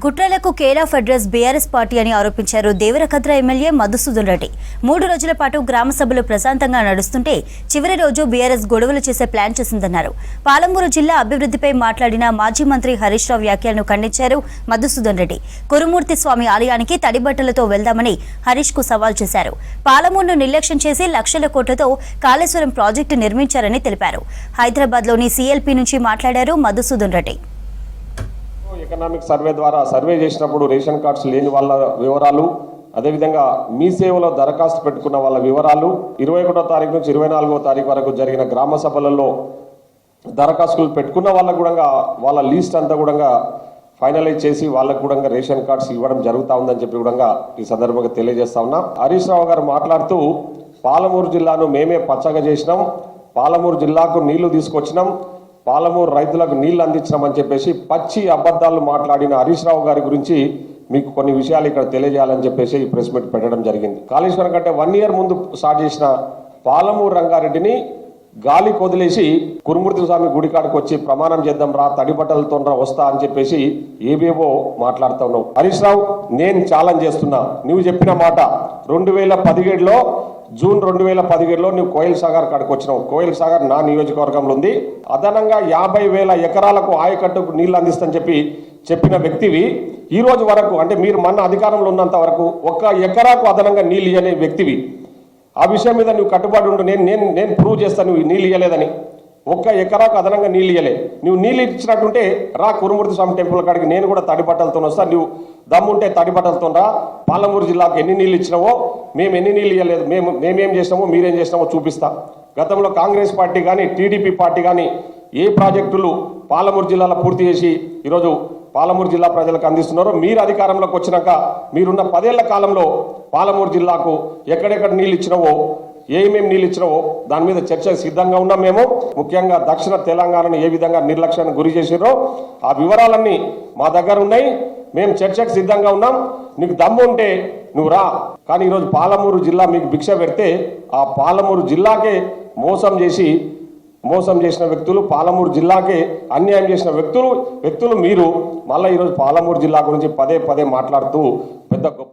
కుట్రలకు care of address BRS party అని ఆరోపించారు Devarakadra MLA Madhusudan Reddy. 3 రోజుల పాటు గ్రామ సభలు ప్రశాంతంగా నడుస్తుంటే చివరి రోజు బీఆర్ఎస్ గొడవలు చేసే ప్లాన్ చేసిందన్నారు. పాలమూరు జిల్లా అభివృద్ధిపై మాట్లాడిన మాజీ మంత్రి హరీష్ రావు వ్యాఖ్యలను ఖండించారు మధుసూదన్ రెడ్డి. కురుమూర్తి స్వామి ఆలయానికి తడిబట్టలతో వెళ్దామని హరీష్ కు సవాల్ చేశారు. పాలమూరును నిర్లక్ష్యం చేసి లక్షల కోట్లతో కాళేశ్వరం ప్రాజెక్టు నిర్మించారని తెలిపారు. హైదరాబాద్ లోని CLP నుంచి మాట్లాడారు మధుసూదన్ రెడ్డి. ఎకనామిక్ సర్వే ద్వారా సర్వే చేసినప్పుడు రేషన్ కార్డ్స్ లేని వాళ్ళ వివరాలు, అదేవిధంగా మీ సేవలో దరఖాస్తు పెట్టుకున్న వాళ్ళ వివరాలు, 21వ తారీఖు నుంచి 24వ తారీఖు వరకు జరిగిన గ్రామ సభలలో దరఖాస్తులు పెట్టుకున్న వాళ్ళకు కూడా వాళ్ళ లిస్ట్ అంతా కూడా ఫైనలైజ్ చేసి వాళ్ళకు కూడా రేషన్ కార్డ్స్ ఇవ్వడం జరుగుతూ ఉందని చెప్పి కూడా ఈ సందర్భంగా తెలియజేస్తా ఉన్నా. హరీష్ రావు గారు మాట్లాడుతూ పాలమూరు జిల్లాను మేమే పచ్చగా చేసినాం, పాలమూరు జిల్లాకు నీళ్లు తీసుకొచ్చినాం, పాలమూరు రైతులకు నీళ్లు అందించినామని చెప్పేసి పచ్చి అబద్ధాలు మాట్లాడిన హరీష్ రావు గారి గురించి మీకు కొన్ని విషయాలు ఇక్కడ తెలియజేయాలని చెప్పేసి ఈ ప్రెస్ మీట్ పెట్టడం జరిగింది. కాళేశ్వరం కంటే 1 year ముందు స్టార్ట్ చేసిన పాలమూరు రంగారెడ్డిని గాలి కొదిలేసి కురుమూర్తి స్వామి గుడికాడికి వచ్చి ప్రమాణం చేద్దాం రా, తడిబట్టలతో వస్తా అని చెప్పేసి ఏవేవో మాట్లాడుతూ ఉన్నావు. హరీష్ రావు, నేను ఛాలెంజ్ చేస్తున్నా, నువ్వు చెప్పిన మాట 2017లో జూన్ 2017లో నువ్వు కోయిల్ సాగర్ కాడికి వచ్చినావు. కోయిల్ సాగర్ నా నియోజకవర్గంలో ఉంది. అదనంగా 50,000 ఎకరాలకు ఆయకట్టుకు నీళ్లు అందిస్తని చెప్పిన వ్యక్తివి ఈ రోజు వరకు, అంటే మీరు మన అధికారంలో ఉన్నంత వరకు 1 ఎకరాకు అదనంగా నీళ్ళు ఇయ్యని వ్యక్తివి. ఆ విషయం మీద నువ్వు కట్టుబడి ఉండు. నేను ప్రూవ్ చేస్తాను నువ్వు నీళ్ళు ఇయ్యలేదని. 1 ఎకరాకు అదనంగా నీళ్ళు ఇయ్యలే. నువ్వు నీళ్ళు ఇచ్చినట్టుంటే రా కురుమూర్తి స్వామి టెంపుల్ కాడికి, నేను కూడా తడిబట్టలతో వస్తా. నువ్వు దమ్ముంటే తడిబట్టలతో రా. పాలమూరు జిల్లాకు ఎన్ని నీళ్ళు ఇచ్చినావో, మేము ఎన్ని నీళ్ళు ఇవ్వలేదు, మేమేం చేసినామో మీరేం చేసినామో చూపిస్తా. గతంలో కాంగ్రెస్ పార్టీ కానీ TDP పార్టీ కానీ ఏ ప్రాజెక్టులు పాలమూరు జిల్లాలో పూర్తి చేసి ఈరోజు పాలమూరు జిల్లా ప్రజలకు అందిస్తున్నారో, మీరు అధికారంలోకి వచ్చినాక మీరున్న 10 ఏళ్ల కాలంలో పాలమూరు జిల్లాకు ఎక్కడెక్కడ నీళ్ళు ఇచ్చినావో, ఏమేమి నీళ్ళు ఇచ్చినావో దాని మీద చర్చ సిద్ధంగా ఉన్నాం. మేము ముఖ్యంగా దక్షిణ తెలంగాణను ఏ విధంగా నిర్లక్ష్యానికి గురి చేసిరో ఆ వివరాలన్నీ మా దగ్గర ఉన్నాయి. మేము చర్చకు సిద్ధంగా ఉన్నాం. నీకు దమ్ము ఉంటే నువ్వు రా. కానీ ఈరోజు పాలమూరు జిల్లా మీకు భిక్ష పెడితే ఆ పాలమూరు జిల్లాకే మోసం చేసిన వ్యక్తులు, పాలమూరు జిల్లాకే అన్యాయం చేసిన వ్యక్తులు మీరు మళ్ళీ ఈరోజు పాలమూరు జిల్లా గురించి పదే మాట్లాడుతూ పెద్ద గొప్ప